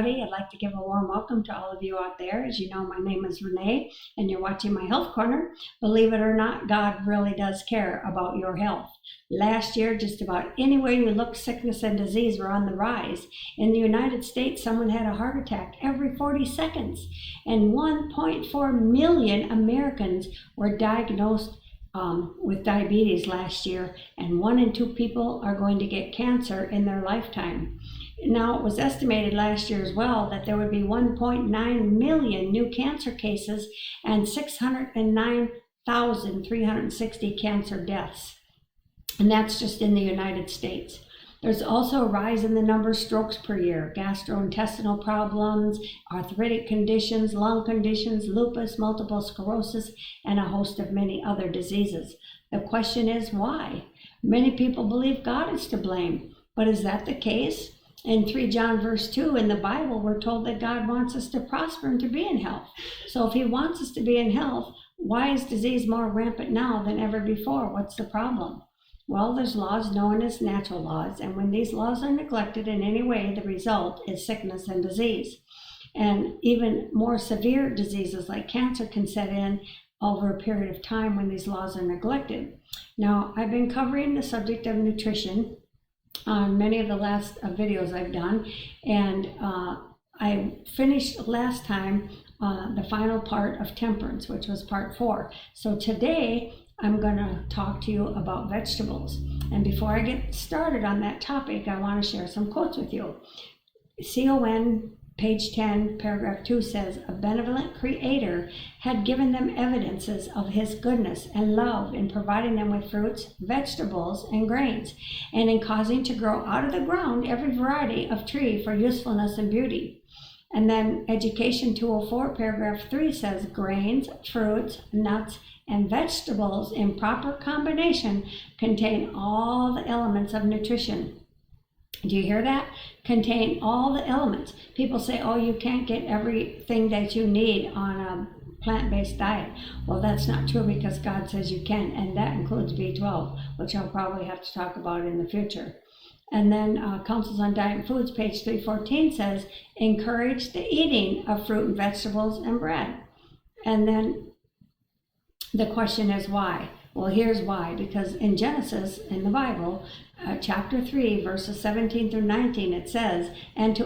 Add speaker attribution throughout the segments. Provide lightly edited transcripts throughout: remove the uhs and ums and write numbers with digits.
Speaker 1: everybody. I'd like to give a warm welcome to all of you out there. As you know, my name is Renee, and you're watching my Health Corner. Believe it or not, God really does care about your health. Last year, just about anywhere you look, sickness and disease were on the rise. In the United States, someone had a heart attack every 40 seconds, and 1.4 million Americans were diagnosed with diabetes last year, and 1 in 2 people are going to get cancer in their lifetime. Now, it was estimated last year as well that there would be 1.9 million new cancer cases and 609,360 cancer deaths. And that's just in the United States. There's also a rise in the number of strokes per year, gastrointestinal problems, arthritic conditions, lung conditions, lupus, multiple sclerosis, and a host of many other diseases. The question is why? Many people believe God is to blame, but is that the case? In 3 John verse 2 in the Bible, we're told that God wants us to prosper and to be in health. So if he wants us to be in health, why is disease more rampant now than ever before? What's the problem? Well, there's laws known as natural laws, and when these laws are neglected in any way, the result is sickness and disease. And even more severe diseases like cancer can set in over a period of time when these laws are neglected. Now, I've been covering the subject of nutrition on many of the last videos I've done, and I finished last time the final part of temperance, which was part 4. So today, I'm going to talk to you about vegetables. And before I get started on that topic, I want to share some quotes with you. CON, page 10, paragraph 2 says, "A benevolent creator had given them evidences of his goodness and love in providing them with fruits, vegetables, and grains, and in causing to grow out of the ground every variety of tree for usefulness and beauty." And then Education 204, paragraph 3 says, "Grains, fruits, nuts, and vegetables in proper combination contain all the elements of nutrition." Do you hear that? Contain all the elements. People say, oh, you can't get everything that you need on a plant-based diet. Well, that's not true, because God says you can, and that includes B12, which I'll probably have to talk about in the future. And then Counsels on Diet and Foods, page 314 says, "Encourage the eating of fruit and vegetables and bread." And then the question is why? Well, here's why. Because in Genesis, in the Bible, chapter 3, verses 17 through 19, it says, And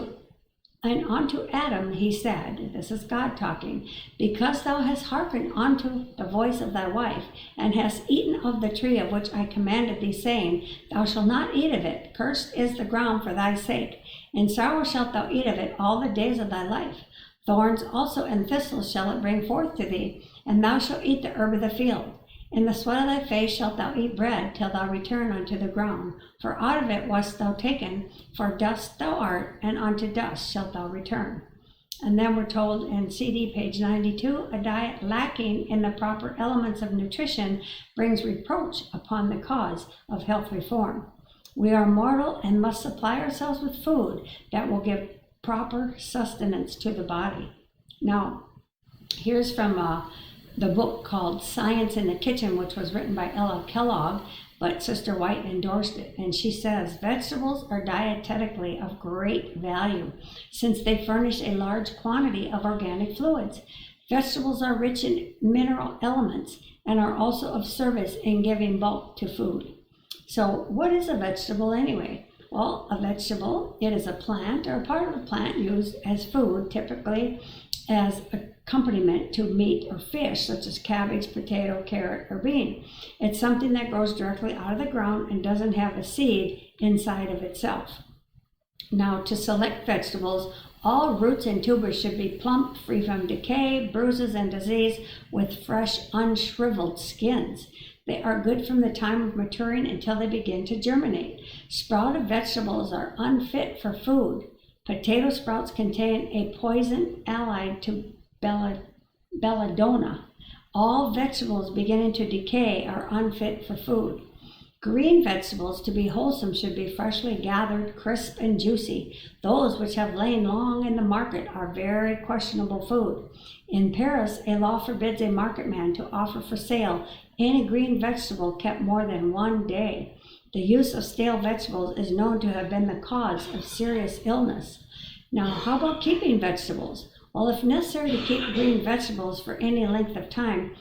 Speaker 1: unto Adam he said," this is God talking, "Because thou hast hearkened unto the voice of thy wife, and hast eaten of the tree of which I commanded thee, saying, Thou shalt not eat of it. Cursed is the ground for thy sake. In sorrow shalt thou eat of it all the days of thy life. Thorns also and thistles shall it bring forth to thee, and thou shalt eat the herb of the field. In the sweat of thy face shalt thou eat bread, till thou return unto the ground. For out of it wast thou taken, for dust thou art, and unto dust shalt thou return." And then we're told in CD, page 92, "A diet lacking in the proper elements of nutrition brings reproach upon the cause of health reform. We are mortal and must supply ourselves with food that will give proper sustenance to the body." Now, here's from the book called Science in the Kitchen, which was written by Ella Kellogg, but Sister White endorsed it. And she says, "Vegetables are dietetically of great value, since they furnish a large quantity of organic fluids. Vegetables are rich in mineral elements and are also of service in giving bulk to food." So what is a vegetable anyway? Well, a vegetable, it is a plant or a part of a plant used as food, typically as accompaniment to meat or fish, such as cabbage, potato, carrot, or bean. It's something that grows directly out of the ground and doesn't have a seed inside of itself. Now, to select vegetables, all roots and tubers should be plump, free from decay, bruises, and disease, with fresh, unshriveled skins. They are good from the time of maturing until they begin to germinate. Sprouted vegetables are unfit for food. Potato sprouts contain a poison allied to belladonna. All vegetables beginning to decay are unfit for food. Green vegetables, to be wholesome, should be freshly gathered, crisp and juicy. Those which have lain long in the market are very questionable food. In Paris, a law forbids a marketman to offer for sale any green vegetable kept more than 1 day. The use of stale vegetables is known to have been the cause of serious illness. Now, how about keeping vegetables? Well, if necessary to keep green vegetables for any length of time,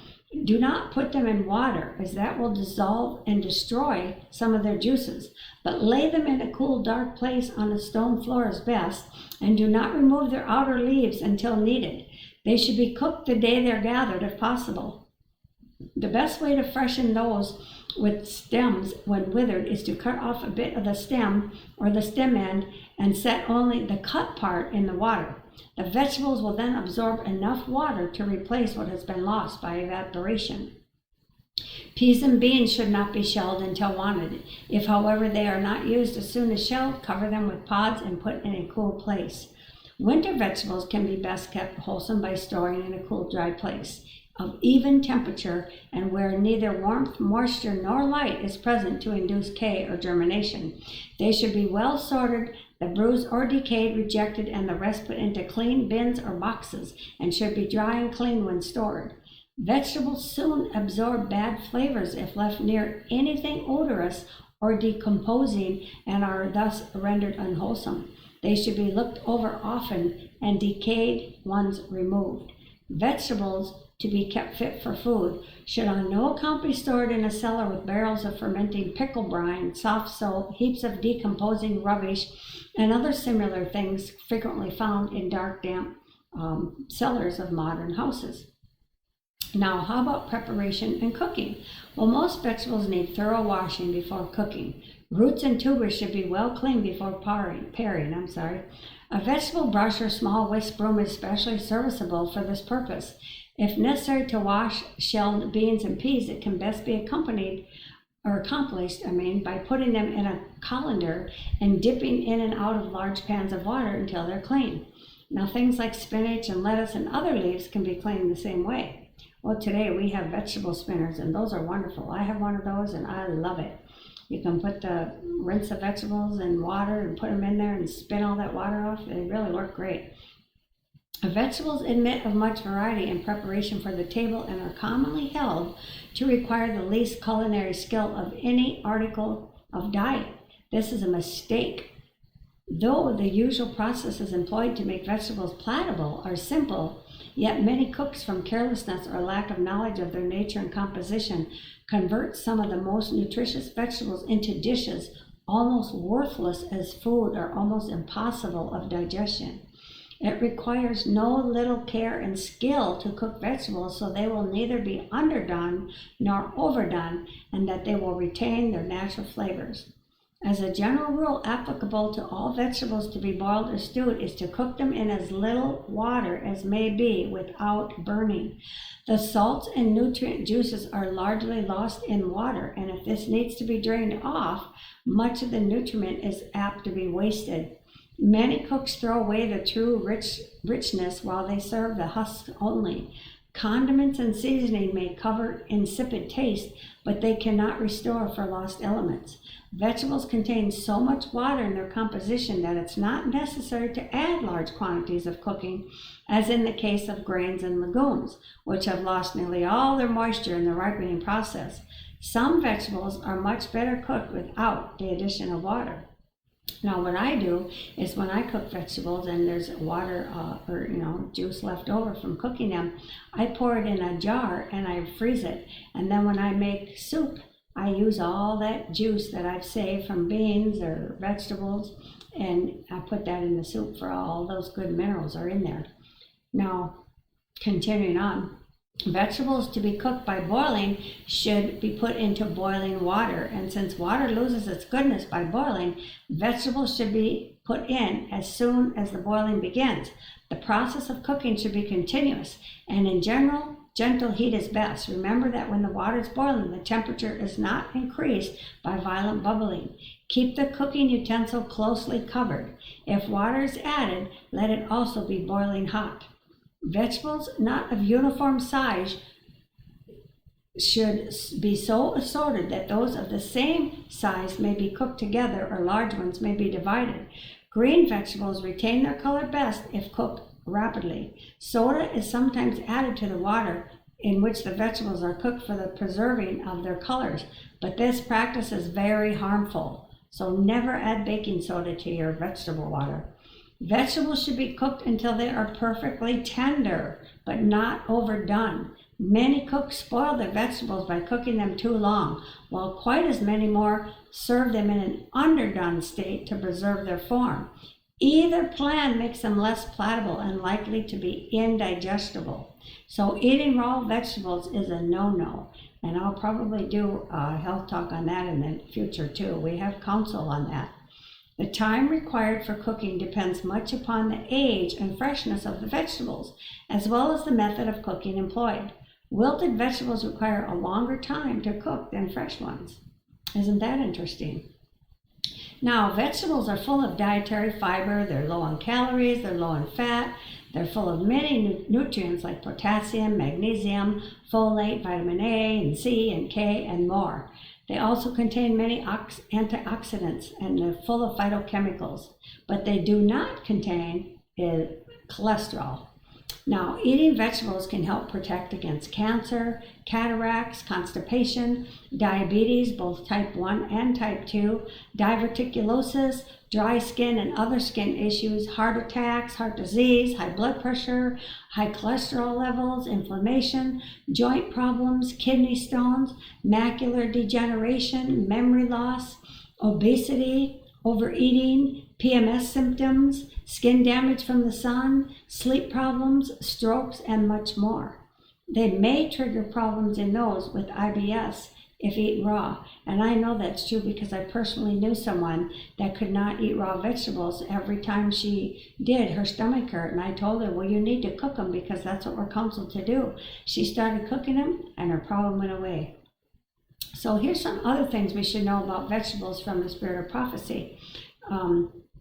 Speaker 1: do not put them in water, as that will dissolve and destroy some of their juices. But lay them in a cool, dark place on a stone floor is best, and do not remove their outer leaves until needed. They should be cooked the day they're gathered if possible. The best way to freshen those with stems when withered is to cut off a bit of the stem or the stem end and set only the cut part in the water. The vegetables will then absorb enough water to replace what has been lost by evaporation. Peas and beans should not be shelled until wanted. If, however, they are not used as soon as shelled, cover them with pods and put in a cool place. Winter vegetables can be best kept wholesome by storing in a cool, dry place of even temperature and where neither warmth, moisture, nor light is present to induce decay or germination. They should be well sorted, the bruised or decayed rejected, and the rest put into clean bins or boxes, and should be dry and clean when stored. Vegetables soon absorb bad flavors if left near anything odorous or decomposing and are thus rendered unwholesome. They should be looked over often and decayed ones removed. Vegetables to be kept fit for food should on no account be stored in a cellar with barrels of fermenting pickle brine, soft soap, heaps of decomposing rubbish, and other similar things frequently found in dark, damp cellars of modern houses. Now, how about preparation and cooking? Well, most vegetables need thorough washing before cooking. Roots and tubers should be well cleaned before paring. A vegetable brush or small whisk broom is especially serviceable for this purpose. If necessary to wash shelled beans and peas, it can best be accomplished by putting them in a colander and dipping in and out of large pans of water until they're clean. Now, things like spinach and lettuce and other leaves can be cleaned the same way. Well, today we have vegetable spinners, and those are wonderful. I have one of those, and I love it. You can rinse the vegetables in water and put them in there and spin all that water off. They really work great. Vegetables admit of much variety in preparation for the table and are commonly held to require the least culinary skill of any article of diet. This is a mistake. Though the usual processes employed to make vegetables palatable are simple, yet many cooks, from carelessness or lack of knowledge of their nature and composition, convert some of the most nutritious vegetables into dishes almost worthless as food or almost impossible of digestion. It requires no little care and skill to cook vegetables so they will neither be underdone nor overdone, and that they will retain their natural flavors. As a general rule applicable to all vegetables to be boiled or stewed is to cook them in as little water as may be without burning. The salts and nutrient juices are largely lost in water, and if this needs to be drained off, much of the nutriment is apt to be wasted. Many cooks throw away the true richness while they serve the husks only. Condiments and seasoning may cover insipid taste, but they cannot restore for lost elements. Vegetables contain so much water in their composition that it's not necessary to add large quantities of cooking, as in the case of grains and legumes, which have lost nearly all their moisture in the ripening process. Some vegetables are much better cooked without the addition of water. Now, what I do is when I cook vegetables and there's water or juice left over from cooking them, I pour it in a jar and I freeze it. And then when I make soup, I use all that juice that I've saved from beans or vegetables, and I put that in the soup for all those good minerals are in there. Now, continuing on. Vegetables to be cooked by boiling should be put into boiling water, and since water loses its goodness by boiling, vegetables should be put in as soon as the boiling begins. The process of cooking should be continuous, and in general, gentle heat is best. Remember that when the water is boiling, the temperature is not increased by violent bubbling. Keep the cooking utensil closely covered. If water is added, let it also be boiling hot. Vegetables not of uniform size should be so assorted that those of the same size may be cooked together or large ones may be divided. Green vegetables retain their color best if cooked rapidly. Soda is sometimes added to the water in which the vegetables are cooked for the preserving of their colors, but this practice is very harmful, so never add baking soda to your vegetable water. Vegetables should be cooked until they are perfectly tender, but not overdone. Many cooks spoil their vegetables by cooking them too long, while quite as many more serve them in an underdone state to preserve their form. Either plan makes them less palatable and likely to be indigestible. So eating raw vegetables is a no-no. And I'll probably do a health talk on that in the future too. We have counsel on that. The time required for cooking depends much upon the age and freshness of the vegetables, as well as the method of cooking employed. Wilted vegetables require a longer time to cook than fresh ones. Isn't that interesting? Now, vegetables are full of dietary fiber. They're low in calories, they're low in fat, they're full of many nutrients like potassium, magnesium, folate, vitamin A and C and K, and more. They also contain many antioxidants and they're full of phytochemicals, but they do not contain cholesterol. Now, eating vegetables can help protect against cancer, cataracts, constipation, diabetes, both type 1 and type 2, diverticulosis, dry skin and other skin issues, heart attacks, heart disease, high blood pressure, high cholesterol levels, inflammation, joint problems, kidney stones, macular degeneration, memory loss, obesity, overeating, PMS symptoms, skin damage from the sun, sleep problems, strokes, and much more. They may trigger problems in those with IBS if eaten raw. And I know that's true because I personally knew someone that could not eat raw vegetables. Every time she did, her stomach hurt. And I told her, well, you need to cook them because that's what we're counseled to do. She started cooking them and her problem went away. So here's some other things we should know about vegetables from the spirit of prophecy.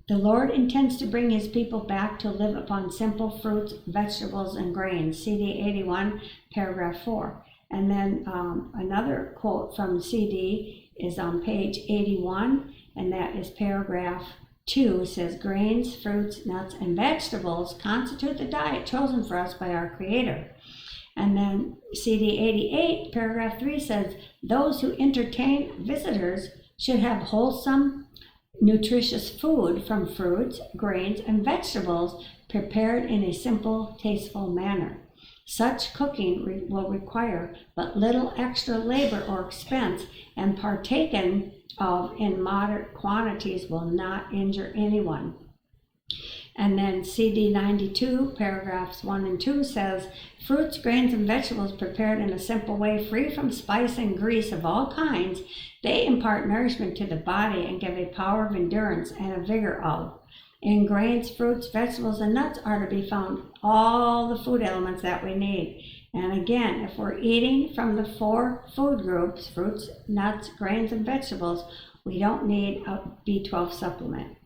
Speaker 1: The Lord intends to bring his people back to live upon simple fruits, vegetables, and grains. CD 81, paragraph 4. And then another quote from CD is on page 81, and that is paragraph 2. It says, grains, fruits, nuts, and vegetables constitute the diet chosen for us by our Creator. And then CD 88, paragraph 3 says, those who entertain visitors should have wholesome, nutritious food from fruits, grains, and vegetables prepared in a simple, tasteful manner. Such cooking will require but little extra labor or expense, and partaken of in moderate quantities will not injure anyone. And then CD 92, paragraphs 1 and 2 says, fruits, grains, and vegetables prepared in a simple way, free from spice and grease of all kinds, they impart nourishment to the body and give a power of endurance and a vigor of. In grains, fruits, vegetables, and nuts are to be found all the food elements that we need. And again, if we're eating from the 4 food groups, fruits, nuts, grains, and vegetables, we don't need a B12 supplement.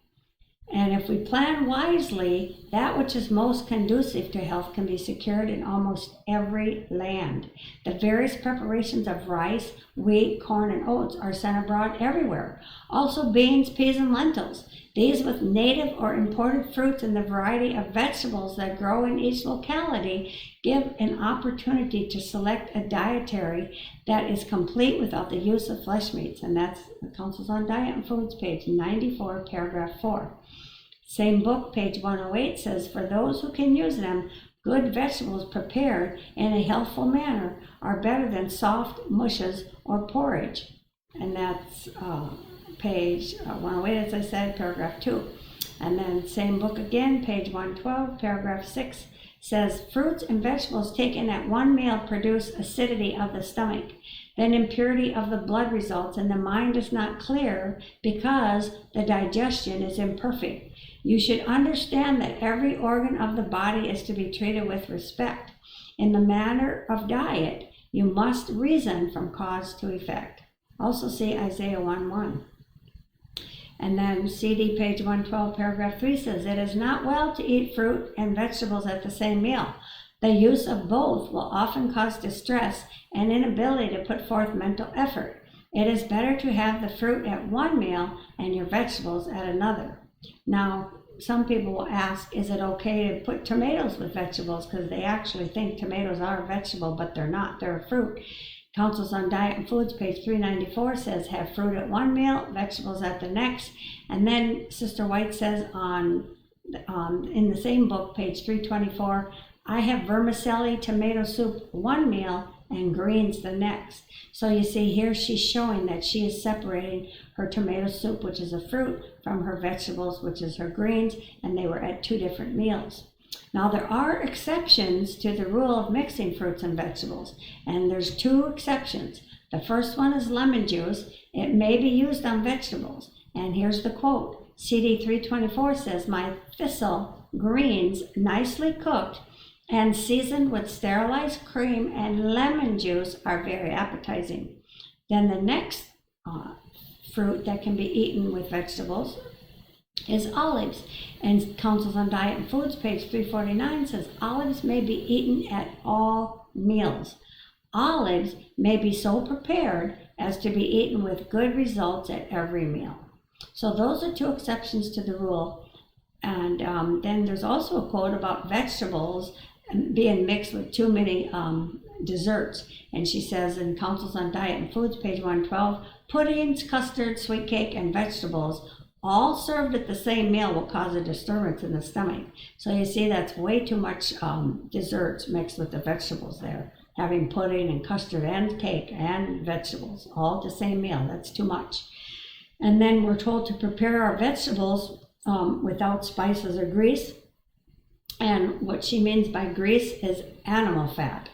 Speaker 1: And if we plan wisely, that which is most conducive to health can be secured in almost every land. The various preparations of rice, wheat, corn, and oats are sent abroad everywhere. Also beans, peas, and lentils. These with native or imported fruits and the variety of vegetables that grow in each locality give an opportunity to select a dietary that is complete without the use of flesh meats. And that's the Counsels on Diet and Foods, page 94, paragraph 4. Same book, page 108, says, for those who can use them, good vegetables prepared in a healthful manner are better than soft mushes or porridge. And that's page 108, as I said, paragraph 2. And then same book again, page 112, paragraph 6, says, fruits and vegetables taken at one meal produce acidity of the stomach. Then impurity of the blood results, and the mind is not clear because the digestion is imperfect. You should understand that every organ of the body is to be treated with respect. In the matter of diet, you must reason from cause to effect. Also see Isaiah 1:1. And then CD page 112, paragraph 3 says, it is not well to eat fruit and vegetables at the same meal. The use of both will often cause distress and inability to put forth mental effort. It is better to have the fruit at one meal and your vegetables at another. Now, some people will ask, is it okay to put tomatoes with vegetables? Because they actually think tomatoes are a vegetable, but they're not. They're a fruit. Counsels on Diet and Foods, page 394, says have fruit at one meal, vegetables at the next. And then Sister White says on in the same book, page 324, I have vermicelli tomato soup one meal and greens the next. So you see here she's showing that she is separating her tomato soup, which is a fruit, from her vegetables, which is her greens, and they were at 2 different meals. Now there are exceptions to the rule of mixing fruits and vegetables, and there's 2 exceptions. The first one is lemon juice. It may be used on vegetables. And here's the quote. CD 324 says, my thistle greens nicely cooked and seasoned with sterilized cream and lemon juice are very appetizing. Then the next fruit that can be eaten with vegetables is olives. And Councils on Diet and Foods, page 349 says, olives may be eaten at all meals. Olives may be so prepared as to be eaten with good results at every meal. So those are 2 exceptions to the rule. And then there's also a quote about vegetables being mixed with too many desserts. And she says in Councils on Diet and Foods, page 112, puddings, custard, sweet cake, and vegetables all served at the same meal will cause a disturbance in the stomach. So you see that's way too much desserts mixed with the vegetables there. Having pudding and custard and cake and vegetables all at the same meal, that's too much. And then we're told to prepare our vegetables without spices or grease. And what she means by grease is animal fat.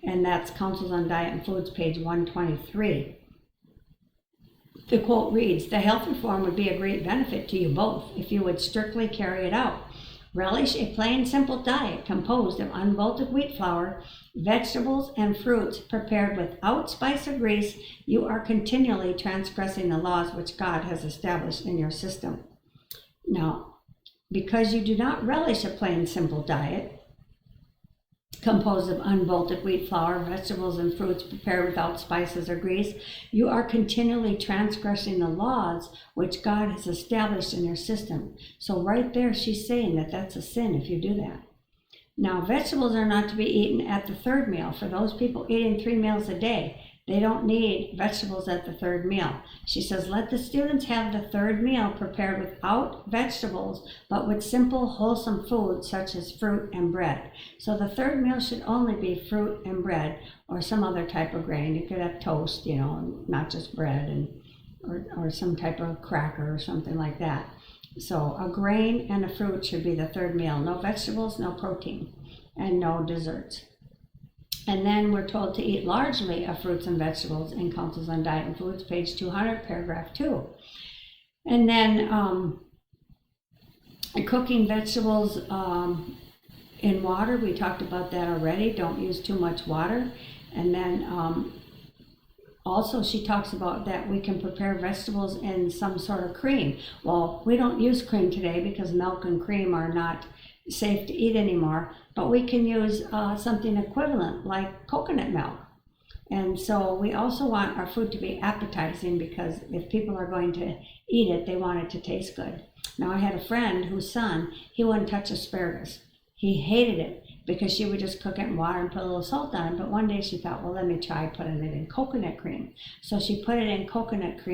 Speaker 1: And that's Councils on Diet and Foods, page 123. The quote reads, the health reform would be a great benefit to you both if you would strictly carry it out. Relish a plain, simple diet composed of unbolted wheat flour, vegetables, and fruits prepared without spice or grease. You are continually transgressing the laws which God has established in your system. Now, because you do not relish a plain, simple diet composed of unbolted wheat flour, vegetables, and fruits prepared without spices or grease, you are continually transgressing the laws which God has established in your system. So right there, she's saying that that's a sin if you do that. Now, vegetables are not to be eaten at the 3rd meal. For those people eating 3 meals a day, they don't need vegetables at the 3rd meal. She says, let the students have the 3rd meal prepared without vegetables, but with simple, wholesome food such as fruit and bread. So the 3rd meal should only be fruit and bread or some other type of grain. You could have toast, not just bread, or some type of cracker or something like that. So a grain and a fruit should be the 3rd meal. No vegetables, no protein, and no desserts. And then we're told to eat largely of fruits and vegetables in Councils on Diet and Foods, page 200, paragraph 2. And then cooking vegetables in water, we talked about that already. Don't use too much water. And then also she talks about that we can prepare vegetables in some sort of cream. Well, we don't use cream today because milk and cream are not safe to eat anymore, but we can use something equivalent like coconut milk. And so we also want our food to be appetizing, because if people are going to eat it, they want it to taste good. Now, I had a friend whose son, he wouldn't touch asparagus. He hated it because she would just cook it in water and put a little salt on it. But one day she thought, well, let me try putting it in coconut cream. So she put it in coconut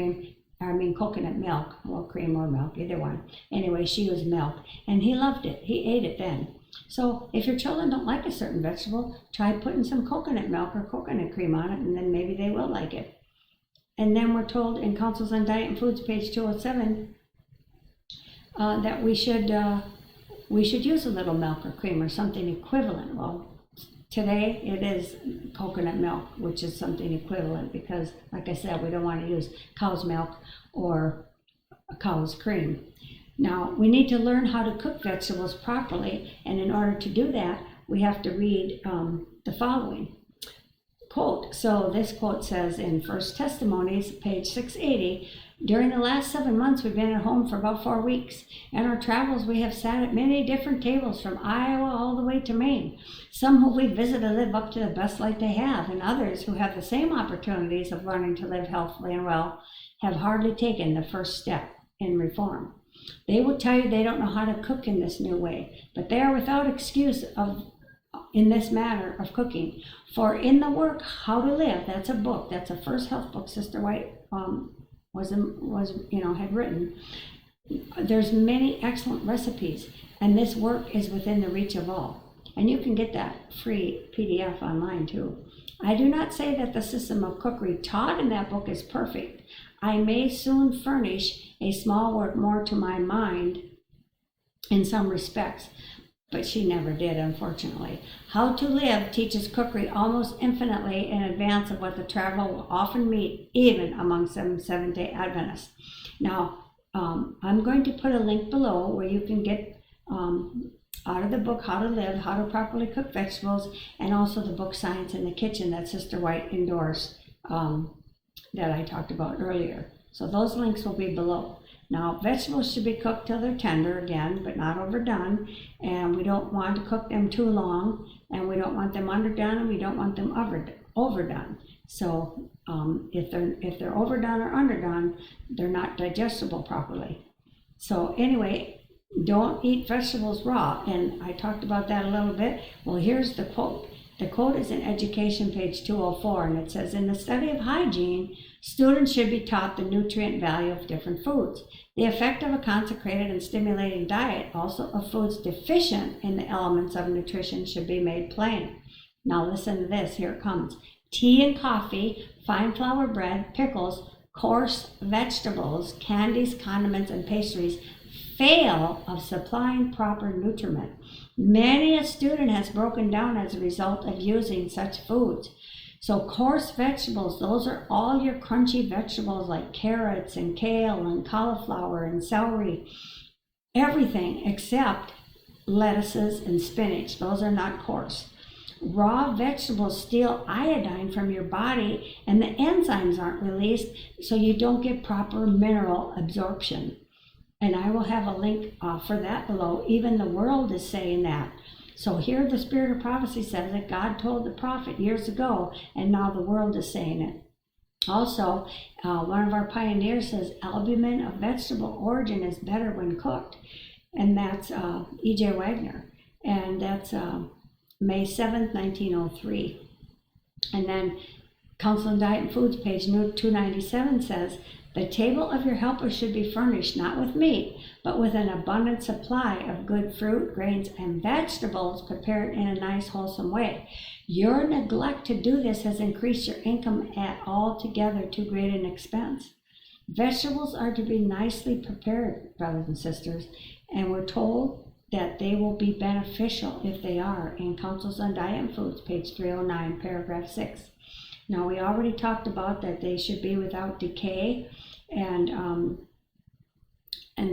Speaker 1: milk, or cream or milk, either one. Anyway, she used milk, and he loved it. He ate it then. So if your children don't like a certain vegetable, try putting some coconut milk or coconut cream on it, and then maybe they will like it. And then we're told in Councils on Diet and Foods, page 207, that we should use a little milk or cream or something equivalent. Well, today it is coconut milk, which is something equivalent, because, like I said, we don't want to use cow's milk or cow's cream. Now, we need to learn how to cook vegetables properly, and in order to do that, we have to read the following quote. So this quote says in First Testimonies, page 680, during the last 7 months, we've been at home for about 4 weeks. In our travels, we have sat at many different tables from Iowa all the way to Maine. Some who we visited live up to the best life they have, and others who have the same opportunities of learning to live healthfully and well have hardly taken the first step in reform. They will tell you they don't know how to cook in this new way, but they are without excuse in this matter of cooking. For in the work, How to Live, that's a book, that's the first health book Sister White had written. there's many excellent recipes, and this work is within the reach of all. And you can get that free PDF online too. I do not say that the system of cookery taught in that book is perfect. I may soon furnish a small work more to my mind in some respects, but she never did, unfortunately. How to Live teaches cookery almost infinitely in advance of what the traveler will often meet, even among some Seventh-day Adventists. Now, I'm going to put a link below where you can get out of the book How to Live, How to Properly Cook Vegetables, and also the book Science in the Kitchen that Sister White endorsed that I talked about earlier. So those links will be below. Now, vegetables should be cooked till they're tender again, but not overdone, and we don't want to cook them too long, and we don't want them underdone, and we don't want them overdone. So if they're overdone or underdone, they're not digestible properly. So anyway, don't eat vegetables raw, and I talked about that a little bit. Well, here's the quote. The quote is in Education, page 204, and it says, in the study of hygiene, students should be taught the nutrient value of different foods. The effect of a consecrated and stimulating diet, also of foods deficient in the elements of nutrition, should be made plain. Now listen to this, here it comes. Tea and coffee, fine flour bread, pickles, coarse vegetables, candies, condiments, and pastries fail of supplying proper nutriment. Many a student has broken down as a result of using such foods. So coarse vegetables, those are all your crunchy vegetables like carrots and kale and cauliflower and celery, everything except lettuces and spinach. Those are not coarse. Raw vegetables steal iodine from your body, and the enzymes aren't released, so you don't get proper mineral absorption. And I will have a link for that below. Even the world is saying that. So here the Spirit of Prophecy says that God told the prophet years ago, and now the world is saying it. Also, one of our pioneers says albumin of vegetable origin is better when cooked. And that's E.J. Wagner. And that's May 7th, 1903. And then Council on Diet and Foods, page 297 says, the table of your helper should be furnished not with meat, but with an abundant supply of good fruit, grains, and vegetables prepared in a nice, wholesome way. Your neglect to do this has increased your income at altogether too great an expense. Vegetables are to be nicely prepared, brothers and sisters, and we're told that they will be beneficial if they are in Councils on Diet and Foods, page 309, paragraph 6. Now, we already talked about that they should be without decay, and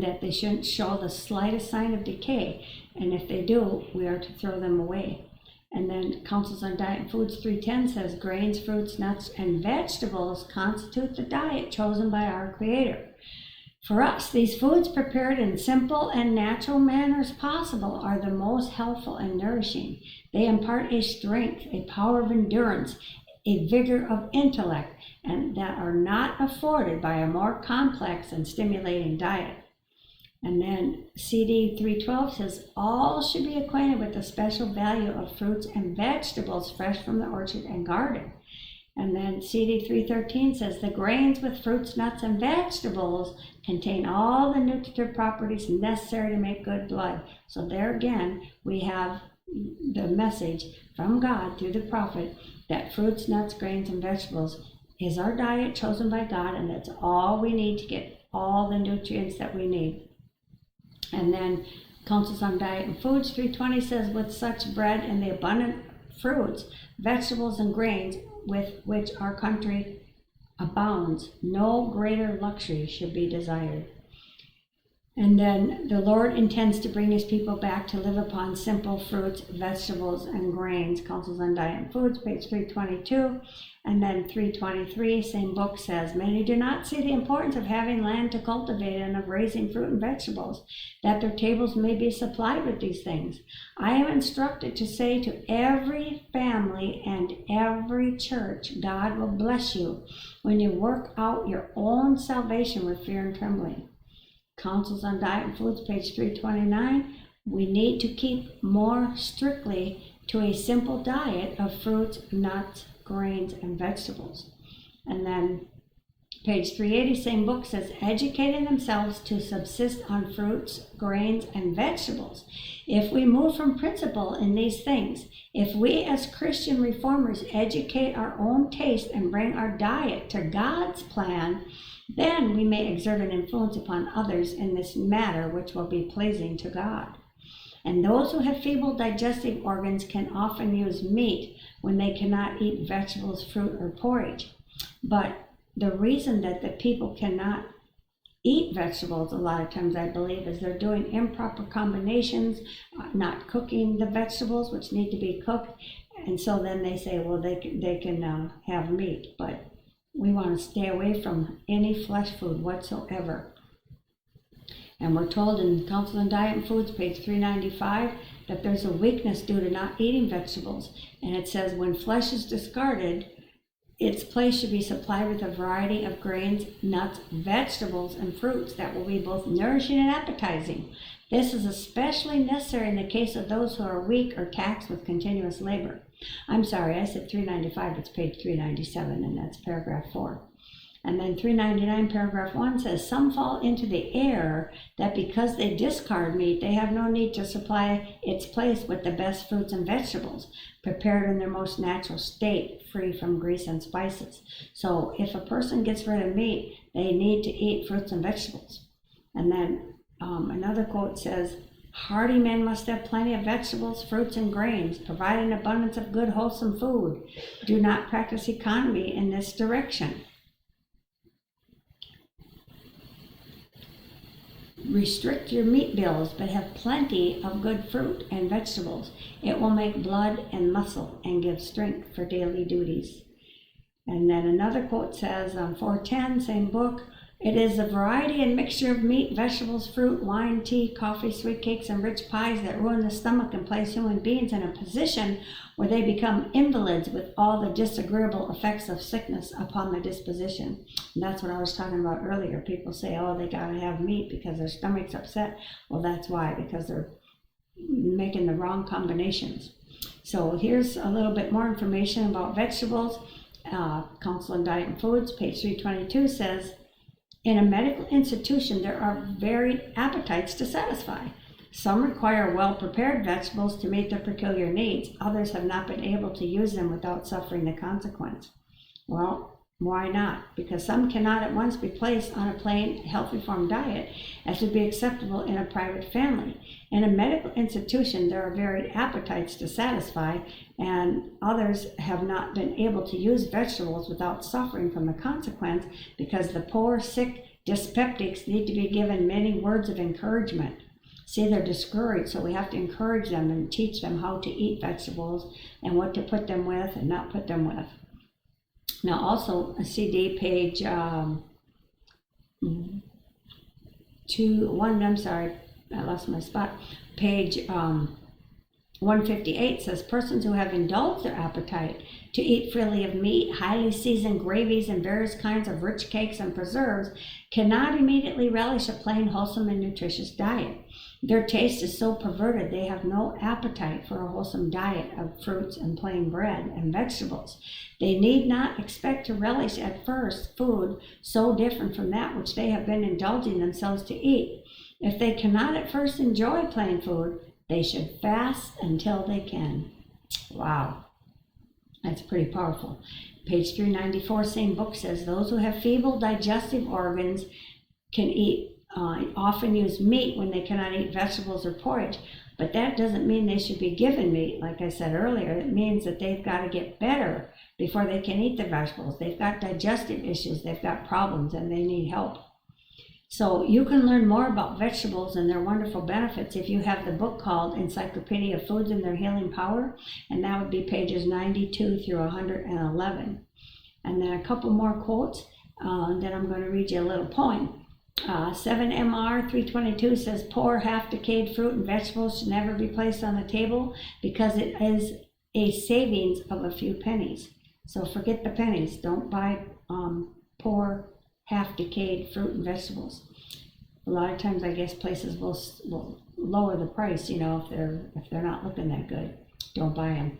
Speaker 1: that they shouldn't show the slightest sign of decay. And if they do, we are to throw them away. And then Councils on Diet and Foods 310 says, grains, fruits, nuts, and vegetables constitute the diet chosen by our Creator. For us, these foods prepared in simple and natural manners possible are the most healthful and nourishing. They impart a strength, a power of endurance, a vigor of intellect, and that are not afforded by a more complex and stimulating diet. And then CD 312 says, all should be acquainted with the special value of fruits and vegetables fresh from the orchard and garden. And then CD 313 says, the grains with fruits, nuts, and vegetables contain all the nutritive properties necessary to make good blood. So there again, we have the message from God through the prophet that fruits, nuts, grains, and vegetables is our diet chosen by God, and that's all we need to get all the nutrients that we need. And then Councils on Diet and Foods 320 says, with such bread and the abundant fruits, vegetables, and grains with which our country abounds, no greater luxury should be desired. And then the Lord intends to bring his people back to live upon simple fruits, vegetables, and grains. Councils on Diet and Foods, page 322. And then 323, same book says, many do not see the importance of having land to cultivate and of raising fruit and vegetables, that their tables may be supplied with these things. I am instructed to say to every family and every church, God will bless you when you work out your own salvation with fear and trembling. Councils on Diet and Foods, page 329, we need to keep more strictly to a simple diet of fruits, nuts, grains, and vegetables. And then Page 380, same book, says educating themselves to subsist on fruits, grains, and vegetables. If we move from principle in these things, if we as Christian reformers educate our own taste and bring our diet to God's plan, then we may exert an influence upon others in this matter which will be pleasing to God. And those who have feeble digestive organs can often use meat when they cannot eat vegetables, fruit, or porridge. But the reason that the people cannot eat vegetables a lot of times, I believe, is they're doing improper combinations, not cooking the vegetables, which need to be cooked. And so then they say, well, they can have meat. But we want to stay away from any flesh food whatsoever. And we're told in Counsel on Diet and Foods, page 395, that there's a weakness due to not eating vegetables. And it says, when flesh is discarded, its place should be supplied with a variety of grains, nuts, vegetables, and fruits that will be both nourishing and appetizing. This is especially necessary in the case of those who are weak or taxed with continuous labor. I'm sorry, I said 395, it's page 397, and that's paragraph 4. And then 399, paragraph 1 says, some fall into the error that because they discard meat, they have no need to supply its place with the best fruits and vegetables, prepared in their most natural state, free from grease and spices. So if a person gets rid of meat, they need to eat fruits and vegetables. And then another quote says, hardy men must have plenty of vegetables, fruits, and grains, provide an abundance of good, wholesome food. Do not practice economy in this direction. Restrict your meat bills, but have plenty of good fruit and vegetables. It will make blood and muscle and give strength for daily duties. And then another quote says on 410, same book, it is a variety and mixture of meat, vegetables, fruit, wine, tea, coffee, sweet cakes, and rich pies that ruin the stomach and place human beings in a position where they become invalids with all the disagreeable effects of sickness upon the disposition. And that's what I was talking about earlier. People say, oh, they gotta have meat because their stomach's upset. Well, that's why, because they're making the wrong combinations. So here's a little bit more information about vegetables. Counsel on Diet and Foods, page 322 says, in a medical institution, there are varied appetites to satisfy. Some require well-prepared vegetables to meet their peculiar needs. Others have not been able to use them without suffering the consequence. Well, why not? Because some cannot at once be placed on a plain, healthy form diet as would be acceptable in a private family. In a medical institution, there are varied appetites to satisfy, and others have not been able to use vegetables without suffering from the consequence because the poor, sick dyspeptics need to be given many words of encouragement. See, they're discouraged, so we have to encourage them and teach them how to eat vegetables and what to put them with and not put them with. Now also a CD page page 158 says, persons who have indulged their appetite to eat freely of meat, highly seasoned gravies, and various kinds of rich cakes and preserves cannot immediately relish a plain, wholesome, and nutritious diet. Their taste is so perverted they have no appetite for a wholesome diet of fruits and plain bread and vegetables. They need not expect to relish at first food so different from that which they have been indulging themselves to eat. If they cannot at first enjoy plain food, they should fast until they can. Wow, that's pretty powerful. Page 394, same book says, those who have feeble digestive organs can often use meat when they cannot eat vegetables or porridge, but that doesn't mean they should be given meat. Like I said earlier, it means that they've got to get better before they can eat the vegetables. They've got digestive issues, they've got problems, and they need help. So you can learn more about vegetables and their wonderful benefits if you have the book called Encyclopedia of Foods and Their Healing Power, and that would be pages 92 through 111. And then a couple more quotes, then I'm going to read you a little poem. 7MR 322 says, poor half-decayed fruit and vegetables should never be placed on the table because it is a savings of a few pennies. So forget the pennies. Don't buy poor half-decayed fruit and vegetables. A lot of times I guess places will lower the price, you know, if they're not looking that good. Don't buy them.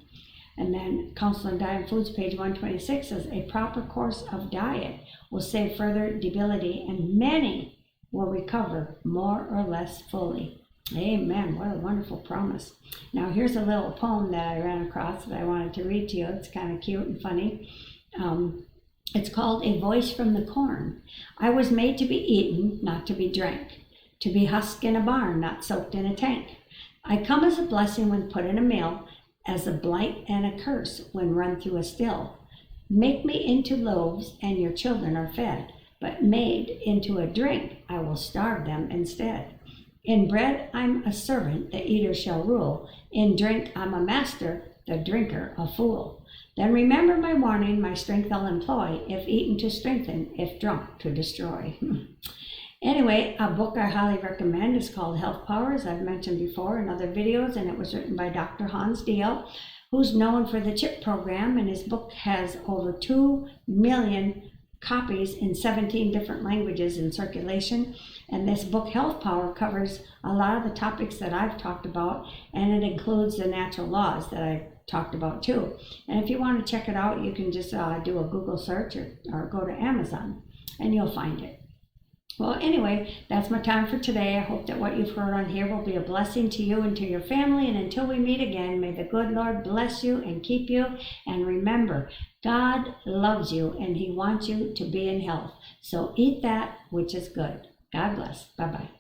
Speaker 1: And then Counsel on Diet and Foods, page 126, says a proper course of diet will save further debility, and many will recover more or less fully. Amen. What a wonderful promise. Now here's a little poem that I ran across that I wanted to read to you. It's kind of cute and funny. It's called A Voice from the Corn. I was made to be eaten, not to be drank, to be husked in a barn, not soaked in a tank. I come as a blessing when put in a mill, as a blight and a curse when run through a still. Make me into loaves and your children are fed, but made into a drink, I will starve them instead. In bread I'm a servant, the eater shall rule. In drink I'm a master, the drinker a fool. Then remember my warning, my strength I'll employ, if eaten to strengthen, if drunk to destroy. Anyway, a book I highly recommend is called Health Power, as I've mentioned before in other videos, and it was written by Dr. Hans Diehl, who's known for the CHIP program, and his book has over 2 million copies in 17 different languages in circulation. And this book, Health Power, covers a lot of the topics that I've talked about, and it includes the natural laws that I've talked about too. And if you want to check it out, you can just do a Google search or go to Amazon and you'll find it. Well, anyway, that's my time for today. I hope that what you've heard on here will be a blessing to you and to your family. And until we meet again, may the good Lord bless you and keep you. And remember, God loves you and he wants you to be in health. So eat that which is good. God bless. Bye-bye.